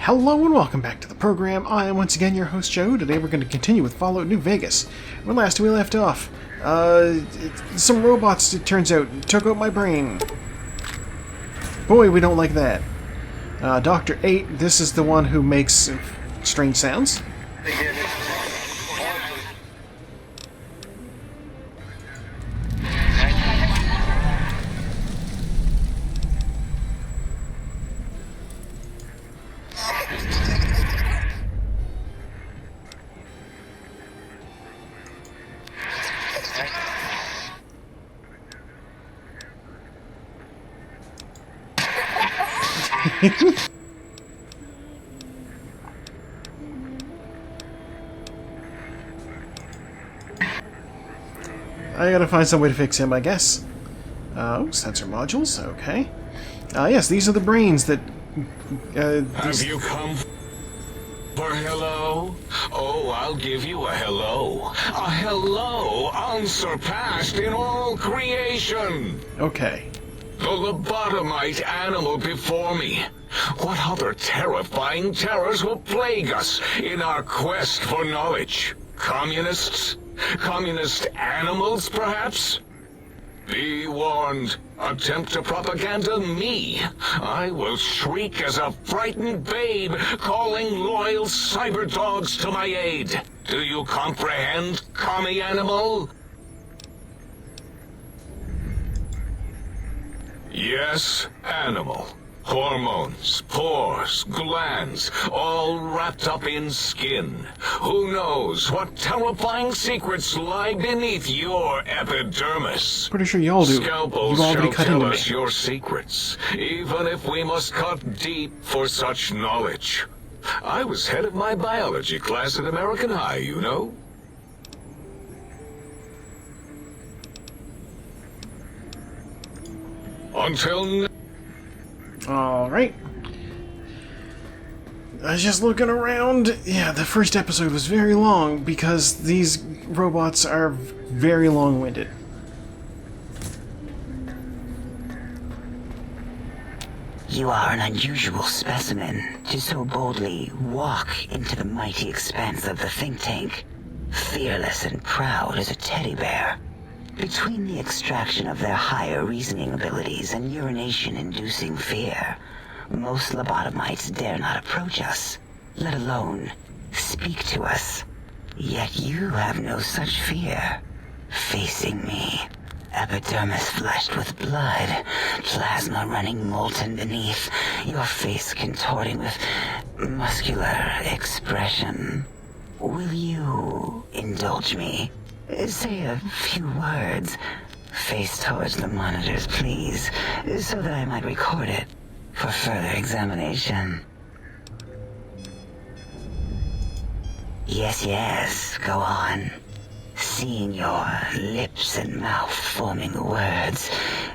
Hello and welcome back to the program. I am once again your host Joe. Today we're going to continue with Fallout New Vegas. Where last we left off, some robots, it turns out, took out my brain. Boy, we don't like that. Dr. 8, this is the one who makes strange sounds. I gotta find some way to fix him, I guess. Oh, sensor modules, okay. Yes, these are the brains that... Have you come for hello? Oh, I'll give you a hello. A hello unsurpassed in all creation. Okay. The lobotomite animal before me. What other terrifying terrors will plague us in our quest for knowledge? Communists? Communist animals, perhaps? Be warned. Attempt to propaganda me. I will shriek as a frightened babe, calling loyal cyber dogs to my aid. Do you comprehend, commie animal? Yes, animal. Hormones, pores, glands, all wrapped up in skin. Who knows what terrifying secrets lie beneath your epidermis? Pretty sure y'all do. Scalpels You've already shall cut tell into us me. your secrets, even if we must cut deep for such knowledge. I was head of my biology class at American High, you know. Until now. Alright. I was just looking around. Yeah, the first episode was very long because these robots are very long-winded. You are an unusual specimen to so boldly walk into the mighty expanse of the think tank, fearless and proud as a teddy bear. Between the extraction of their higher reasoning abilities and urination-inducing fear, most lobotomites dare not approach us, let alone speak to us. Yet you have no such fear. Facing me, epidermis flushed with blood, plasma running molten beneath, your face contorting with muscular expression. Will you indulge me? Say a few words. Face towards the monitors, please, so that I might record it for further examination. Yes, go on. Seeing your lips and mouth forming the words,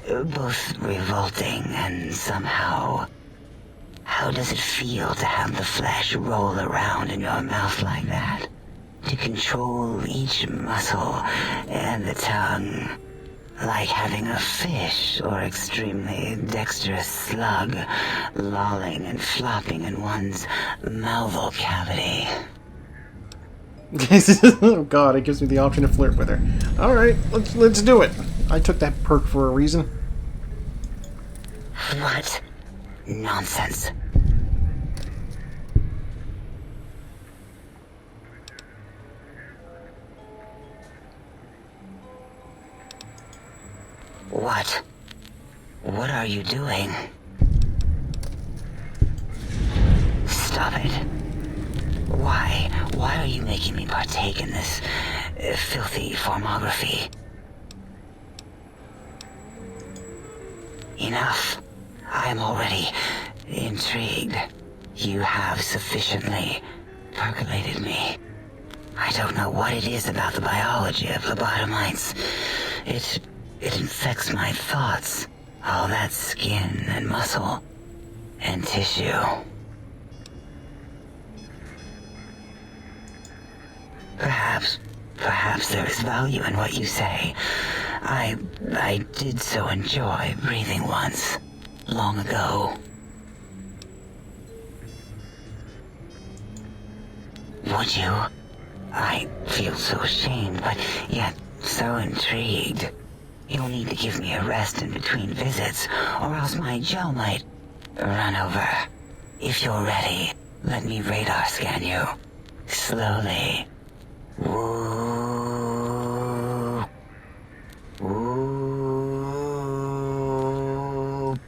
both revolting and somehow... How does it feel to have the flesh roll around in your mouth like that? To control each muscle and the tongue, like having a fish or extremely dexterous slug lolling and flopping in one's mouthal cavity. Oh god, it gives me the option to flirt with her. Alright, let's do it. I took that perk for a reason. What? Nonsense. What? What are you doing? Stop it. Why? Why are you making me partake in this filthy formography? Enough. I am already intrigued. You have sufficiently percolated me. I don't know what it is about the biology of lobotomites. It infects my thoughts. All that skin and muscle and tissue. Perhaps there is value in what you say. I did so enjoy breathing once, long ago. Would you? I feel so ashamed, but yet so intrigued. You'll need to give me a rest in between visits, or else my gel might run over. If you're ready, let me radar scan you. Slowly. Woo. Woo.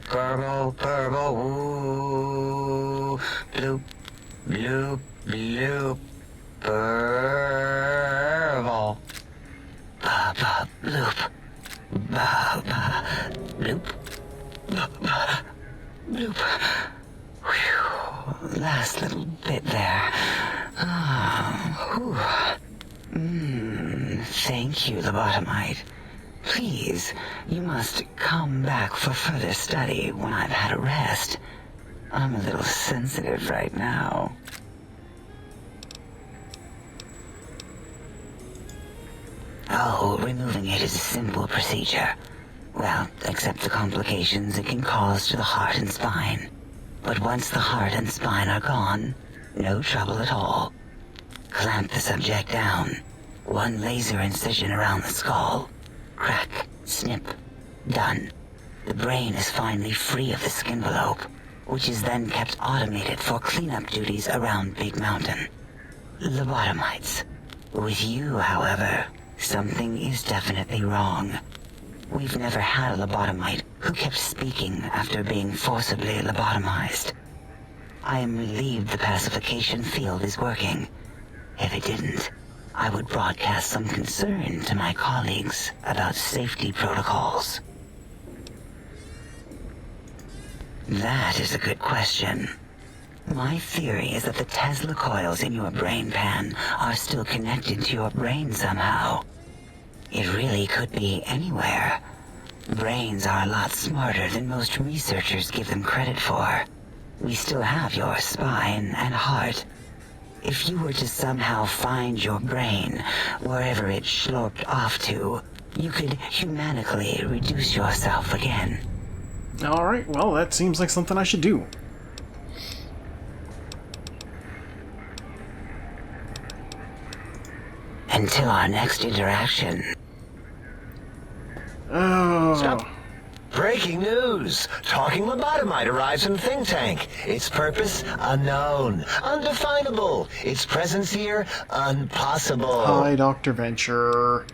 Purple, purple, woo. Bloop, bloop, bloop. Purple. Ba-ba, bloop. Ba-ba, bloop. Ba-ba, bloop. Whew. Last little bit there. Thank you, lobotomite. Please, you must come back for further study when I've had a rest. I'm a little sensitive right now. Oh, removing it is a simple procedure. Well, except the complications it can cause to the heart and spine. But once the heart and spine are gone, no trouble at all. Clamp the subject down. One laser incision around the skull. Crack, snip, done. The brain is finally free of the skin envelope, which is then kept automated for cleanup duties around Big Mountain. Lobotomites. With you, however, something is definitely wrong. We've never had a lobotomite who kept speaking after being forcibly lobotomized. I am relieved the pacification field is working. If it didn't, I would broadcast some concern to my colleagues about safety protocols. That is a good question. My theory is that the Tesla coils in your brain pan are still connected to your brain somehow. It really could be anywhere. Brains are a lot smarter than most researchers give them credit for. We still have your spine and heart. If you were to somehow find your brain, wherever it sloped off to, you could humanically reduce yourself again. Alright, well, that seems like something I should do. Until our next interaction. Oh. Stop. Breaking news! Talking lobotomite arrives in think tank. Its purpose, unknown. Undefinable. Its presence here, impossible. Hi, Dr. Venture.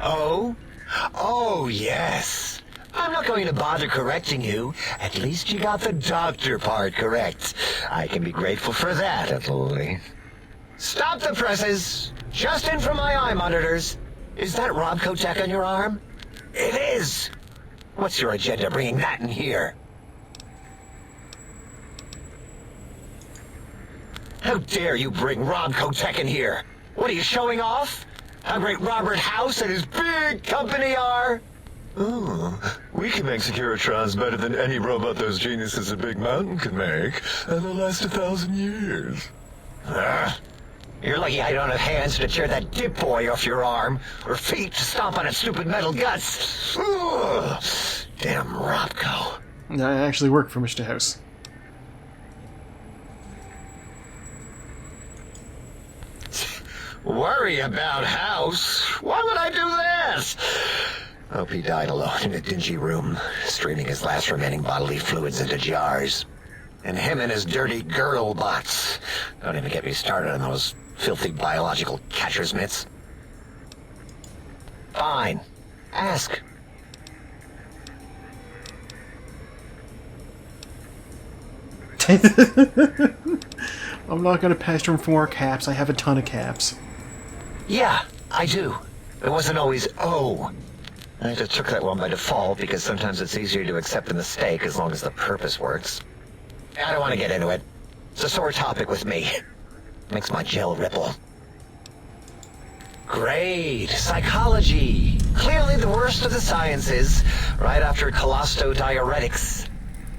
Oh? Oh, yes. I'm not going to bother correcting you. At least you got the doctor part correct. I can be grateful for that, at least. Stop the presses! Just in from my eye monitors. Is that Rob Kotek on your arm? It is! What's your agenda bringing that in here? How dare you bring Rob Kotek in here? What are you showing off? How great Robert House and his big company are? Oh, we can make Securitrons better than any robot those geniuses at Big Mountain can make, and they'll last 1,000 years. You're lucky I don't have hands to tear that dip boy off your arm, or feet to stomp on its stupid metal guts. Ugh. Damn Robco. I actually work for Mr. House. Worry about House? Why would I do this? Hope he died alone in a dingy room, straining his last remaining bodily fluids into jars. And him and his dirty girl bots. Don't even get me started on those filthy biological catcher's mitts. Fine. Ask. I'm not going to pester him for more caps. I have a ton of caps. Yeah, I do. It wasn't always oh. I just took that one by default because sometimes it's easier to accept a mistake as long as the purpose works. I don't want to get into it. It's a sore topic with me. Makes my gel ripple. Great. Psychology. Clearly the worst of the sciences, right after colostodiuretics.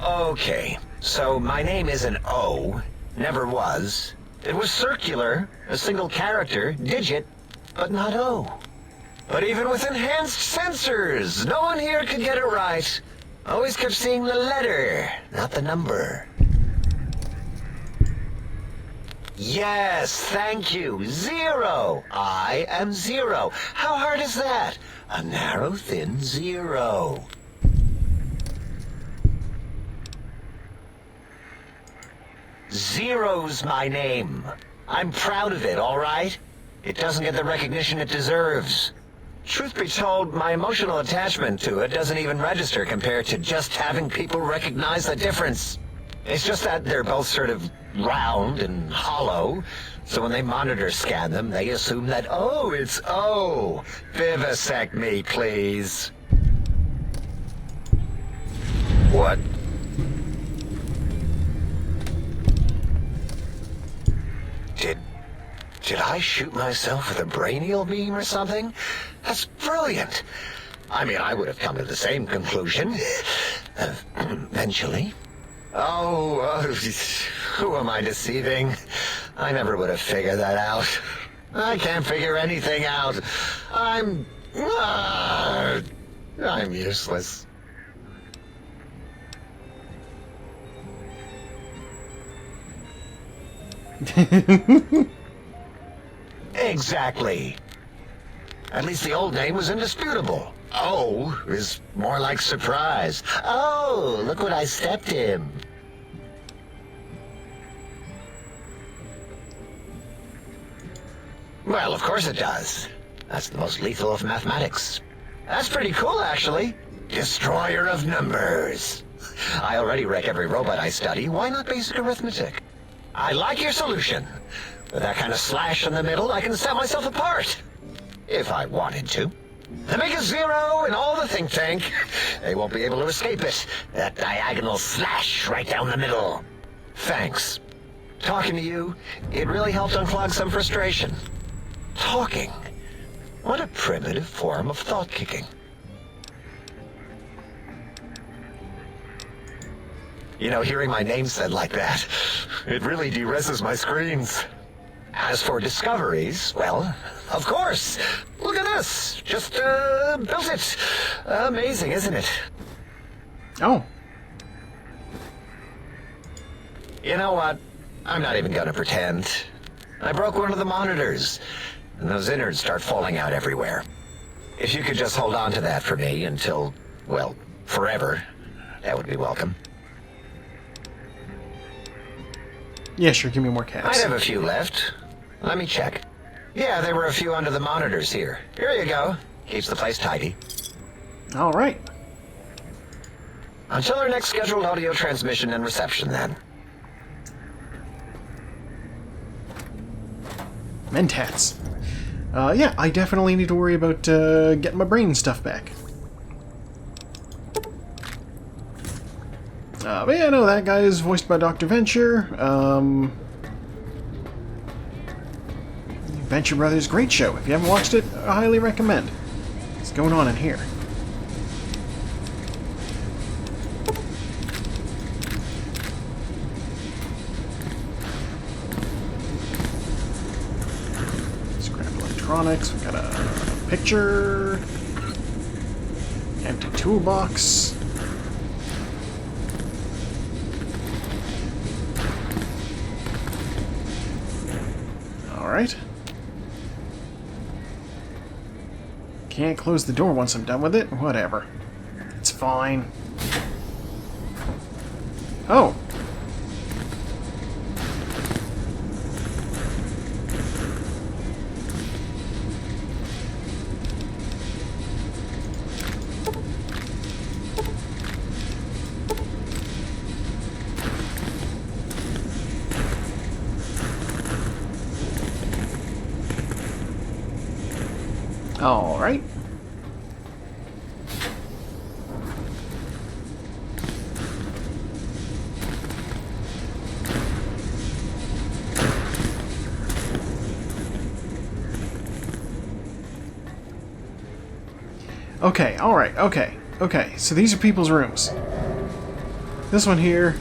Okay, so my name is an O. Never was. It was circular, a single character, digit, but not O. But even with enhanced sensors, no one here could get it right. Always kept seeing the letter, not the number. Yes, thank you. 0. I am 0. How hard is that? A narrow, thin 0. Zero's my name. I'm proud of it, all right? It doesn't get the recognition it deserves. Truth be told, my emotional attachment to it doesn't even register compared to just having people recognize the difference. It's just that they're both sort of round and hollow, so when they monitor scan them, they assume that, oh, it's O. Vivisect me, please. What? Did I shoot myself with a brainial beam or something? That's brilliant. I mean, I would have come to the same conclusion. Eventually. Oh, who am I deceiving? I never would have figured that out. I can't figure anything out. I'm useless. Exactly. At least the old name was indisputable. Oh is more like surprise. Oh, look what I stepped in. Well, of course it does. That's the most lethal of mathematics. That's pretty cool, actually. Destroyer of numbers. I already wreck every robot I study. Why not basic arithmetic? I like your solution. With that kind of slash in the middle, I can set myself apart. If I wanted to. To make a 0 in all the think tank, they won't be able to escape it. That diagonal slash right down the middle. Thanks. Talking to you, it really helped unclog some frustration. Talking. What a primitive form of thought kicking. You know, hearing my name said like that, it really de-reses my screens. As for discoveries, well, of course. Look at this. Just, built it. Amazing, isn't it? Oh. You know what? I'm not even gonna pretend. I broke one of the monitors, and those innards start falling out everywhere. If you could just hold on to that for me until, well, forever, that would be welcome. Yeah, sure, give me more cats. I'd have a few left. Let me check. Yeah, there were a few under the monitors here. Here you go. Keeps the place tidy. All right. Until our next scheduled audio transmission and reception, then. Mentats. Yeah, I definitely need to worry about getting my brain stuff back. But yeah, no, that guy is voiced by Dr. Venture. Venture Brothers, great show. If you haven't watched it, I highly recommend. What's going on in here? Scrap electronics. We got a picture. Empty toolbox. Alright. Can't close the door once I'm done with it? Whatever. It's fine. Oh! All right. Okay, alright, okay. So these are people's rooms. This one here,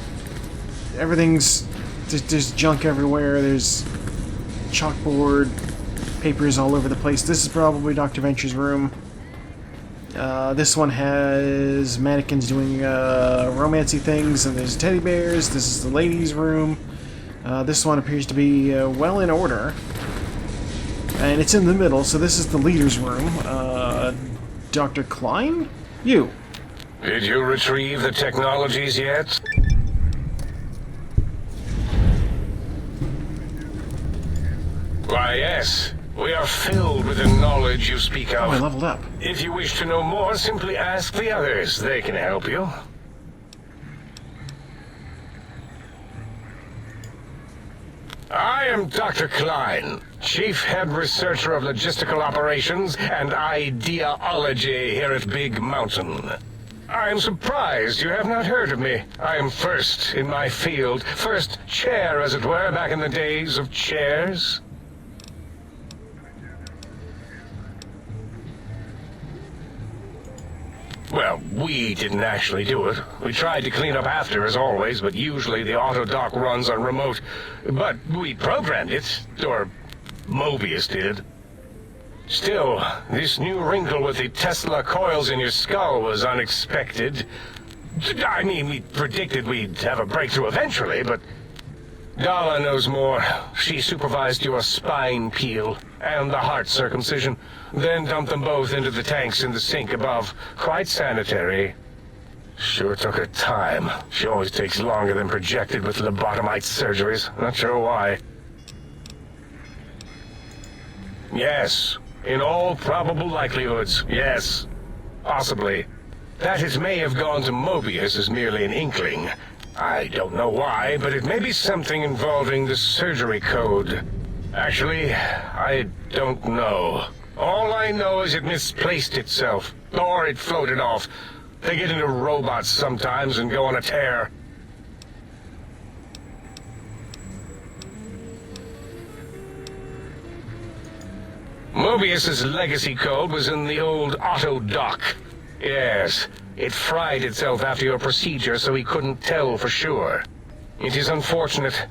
everything's... There's junk everywhere, there's chalkboard, papers all over the place. This is probably Dr. Venture's room. This one has mannequins doing romancy things, and there's teddy bears. This is the ladies' room. This one appears to be well in order. And it's in the middle, so this is the leader's room. Dr. Klein? You. Did you retrieve the technologies yet? Why, yes. We are filled with the knowledge you speak Oh, I of. leveled up. If you wish to know more, simply ask the others. They can help you. I am Dr. Klein, Chief Head Researcher of Logistical Operations and Ideology here at Big Mountain. I am surprised you have not heard of me. I am first in my field, first chair, as it were, back in the days of chairs. Well, we didn't actually do it. We tried to clean up after, as always, but usually the auto dock runs on remote. But we programmed it, or Mobius did. Still, this new wrinkle with the Tesla coils in your skull was unexpected. I mean, we predicted we'd have a breakthrough eventually, but Dala knows more. She supervised your spine peel and the heart circumcision, then dumped them both into the tanks in the sink above. Quite sanitary. Sure took her time. She always takes longer than projected with lobotomite surgeries. Not sure why. Yes. In all probable likelihoods, yes. Possibly. That it may have gone to Mobius is merely an inkling. I don't know why, but it may be something involving the surgery code. Actually, I don't know. All I know is it misplaced itself, or it floated off. They get into robots sometimes and go on a tear. Mobius's legacy code was in the old auto dock. Yes, it fried itself after your procedure, so he couldn't tell for sure. It is unfortunate.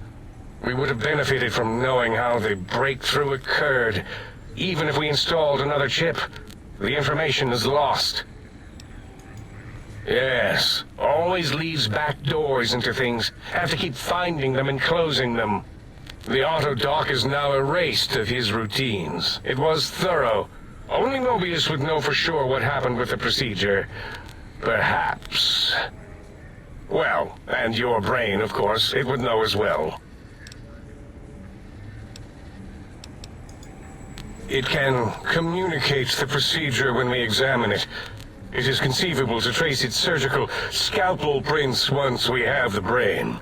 We would have benefited from knowing how the breakthrough occurred. Even if we installed another chip, the information is lost. Yes, always leaves back doors into things. Have to keep finding them and closing them. The auto dock is now erased of his routines. It was thorough. Only Mobius would know for sure what happened with the procedure. Perhaps. Well, and your brain, of course, it would know as well. It can communicate the procedure when we examine it. It is conceivable to trace its surgical scalpel prints once we have the brain.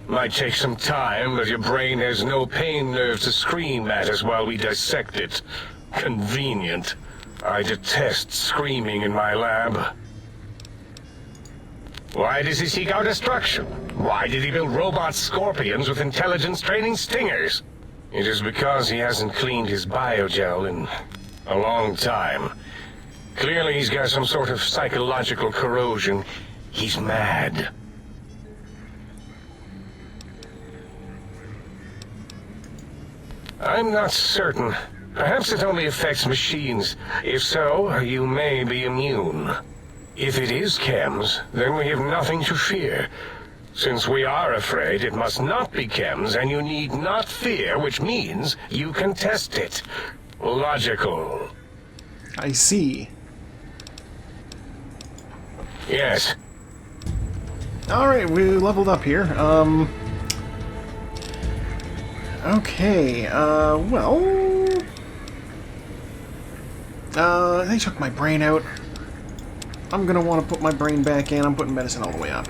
Might take some time, but your brain has no pain nerve to scream at us while we dissect it. Convenient. I detest screaming in my lab. Why does he seek our destruction? Why did he build robot scorpions with intelligence training stingers? It is because he hasn't cleaned his biogel in a long time. Clearly he's got some sort of psychological corrosion. He's mad. I'm not certain. Perhaps it only affects machines. If so, you may be immune. If it is chems, then we have nothing to fear. Since we are afraid, it must not be chems, and you need not fear, which means you can test it. Logical. I see. Yes. Alright, we leveled up here. Okay, well... they took my brain out. I'm gonna want to put my brain back in. I'm putting medicine all the way up.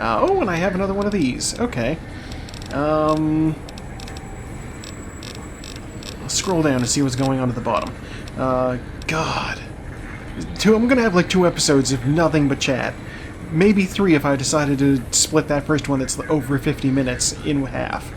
Oh, and I have another one of these. Okay. I'll scroll down to see what's going on at the bottom. God. I'm gonna have like 2 episodes of nothing but chat. Maybe 3 if I decided to split that first one that's over 50 minutes in half.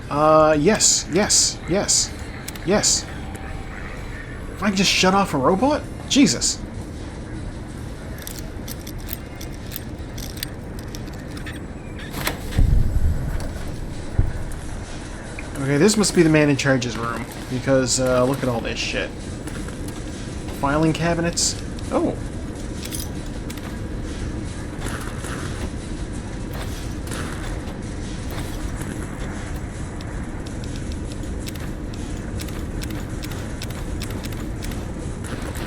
Yes, yes, yes, yes. If I can just shut off a robot? Jesus. Okay, this must be the man in charge's room, because, look at all this shit. Filing cabinets. Oh.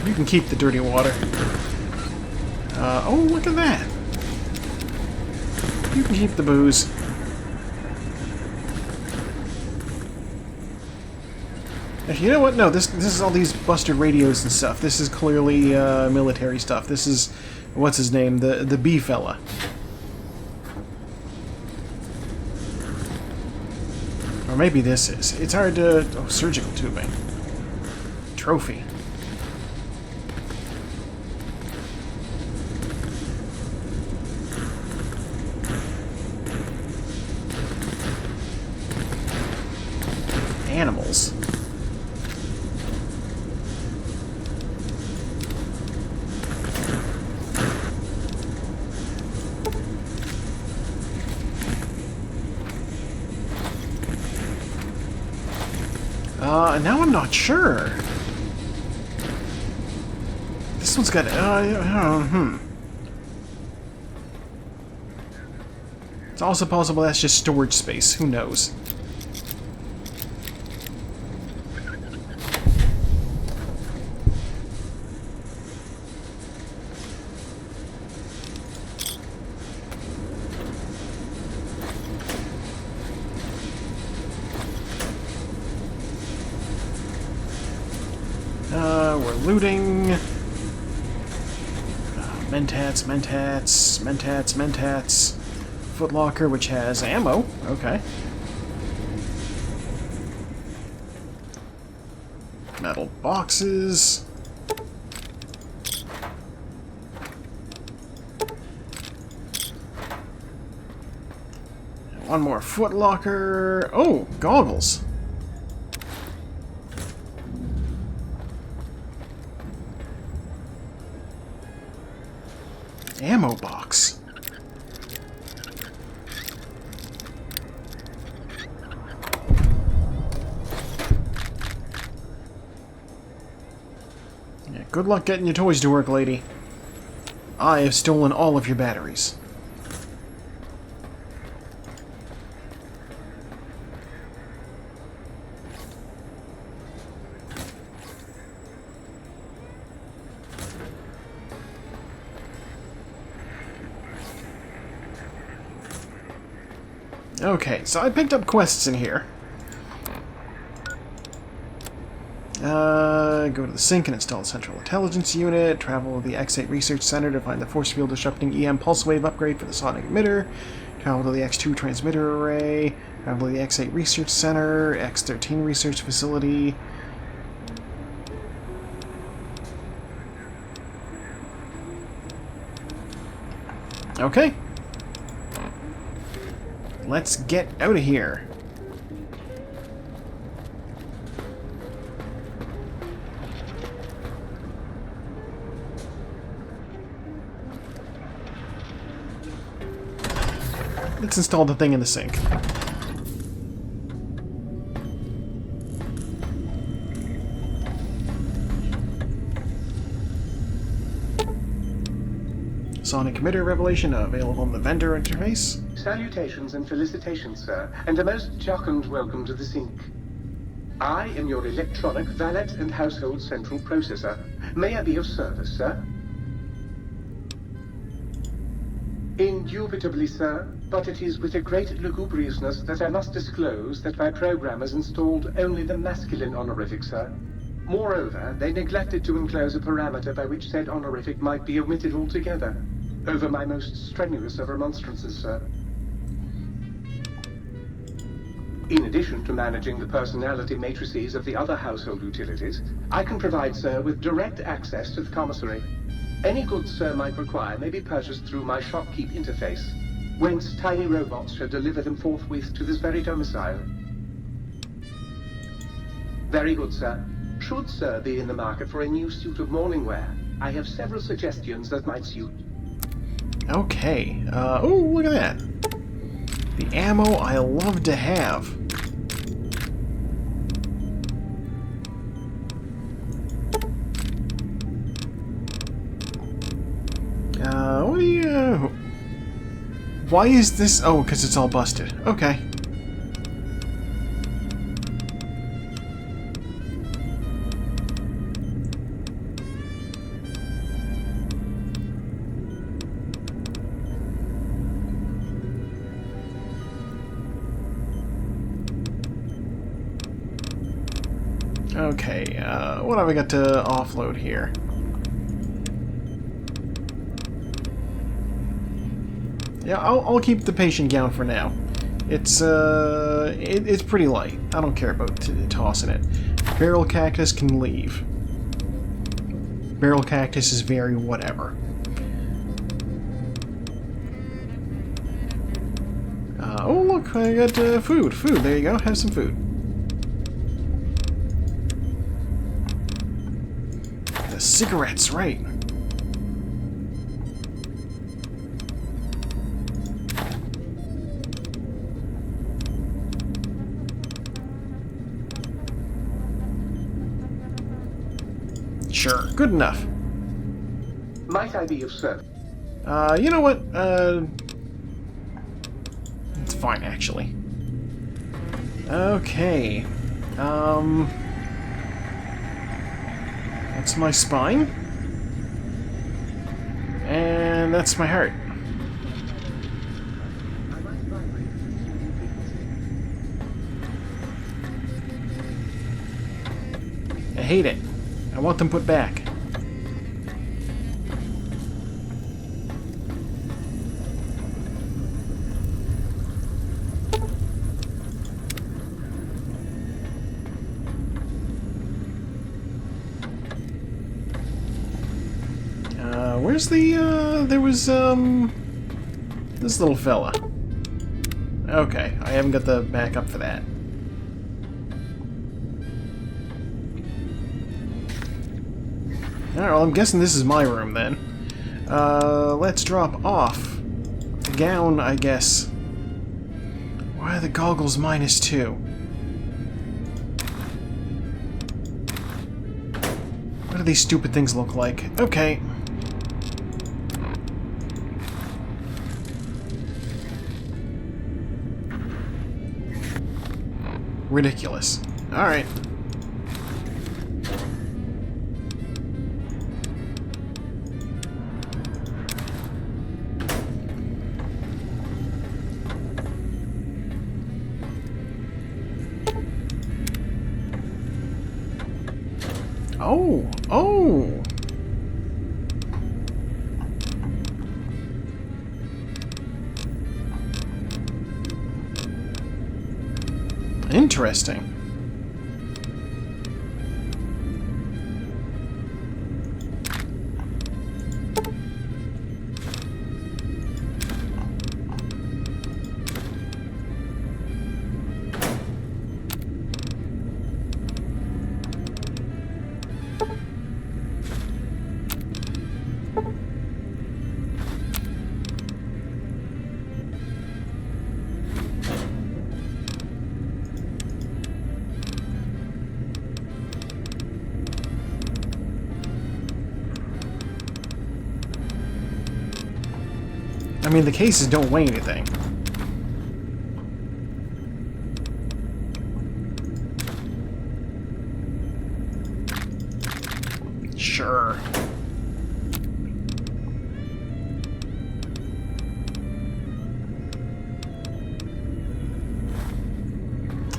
You can keep the dirty water. Oh, look at that. You can keep the booze. You know what? No, this is all these busted radios and stuff. This is clearly military stuff. This is what's his name, the B fella. Or maybe this is. It's hard to. Oh, surgical tubing. Trophy. Animals. Now I'm not sure. This one's got, It's also possible that's just storage space. Who knows? We're looting. Mentats. Footlocker, which has ammo. Okay. Metal boxes. One more footlocker. Oh, goggles. Ammo box. Yeah, good luck getting your toys to work, lady. I have stolen all of your batteries. Okay, so I picked up quests in here. Go to the sink and install the Central Intelligence Unit. Travel to the X8 Research Center to find the force field disrupting EM pulse wave upgrade for the sonic emitter. Travel to the X2 transmitter array. Travel to the X8 Research Center. X13 Research Facility. Okay. Let's get out of here. Let's install the thing in the sink. Sonic emitter revelation available on the vendor interface. Salutations and felicitations, sir, and a most jocund welcome to the sink. I am your electronic valet and household central processor. May I be of service, sir? Indubitably, sir, but it is with a great lugubriousness that I must disclose that my programmers installed only the masculine honorific, sir. Moreover, they neglected to enclose a parameter by which said honorific might be omitted altogether. Over my most strenuous of remonstrances, sir. In addition to managing the personality matrices of the other household utilities, I can provide, sir, with direct access to the commissary. Any goods sir might require may be purchased through my shopkeep interface, whence tiny robots shall deliver them forthwith to this very domicile. Very good, sir. Should Sir be in the market for a new suit of morning wear? I have several suggestions that might suit. Okay. Oh, look at that. The ammo I love to have. What do you... Why is this... Oh, because it's all busted. Okay. Okay, what have I got to offload here? Yeah, I'll keep the patient gown for now. It's pretty light. I don't care about tossing it. Barrel cactus can leave. Barrel cactus is very whatever. Oh look, I got food. Food, there you go. Have some food. The cigarettes, right. Sure, good enough. Might I be of service? You know what? It's fine, actually. Okay. That's my spine. And that's my heart. I hate it. I want them put back. Where's the, there was, this little fella. Okay, I haven't got the backup for that. Alright, well, I'm guessing this is my room, then. Let's drop off the gown, I guess. Why are the goggles -2? What do these stupid things look like? Okay. Ridiculous. Alright. Oh! Oh! Interesting. I mean, the cases don't weigh anything. Sure.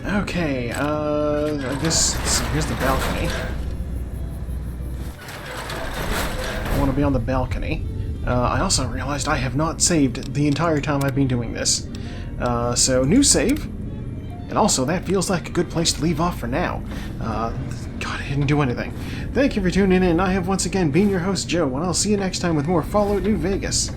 Okay, I guess here's the balcony. I want to be on the balcony. I also realized I have not saved the entire time I've been doing this. So, new save. And also, that feels like a good place to leave off for now. God, I didn't do anything. Thank you for tuning in. I have once again been your host, Joe, and I'll see you next time with more Fallout New Vegas.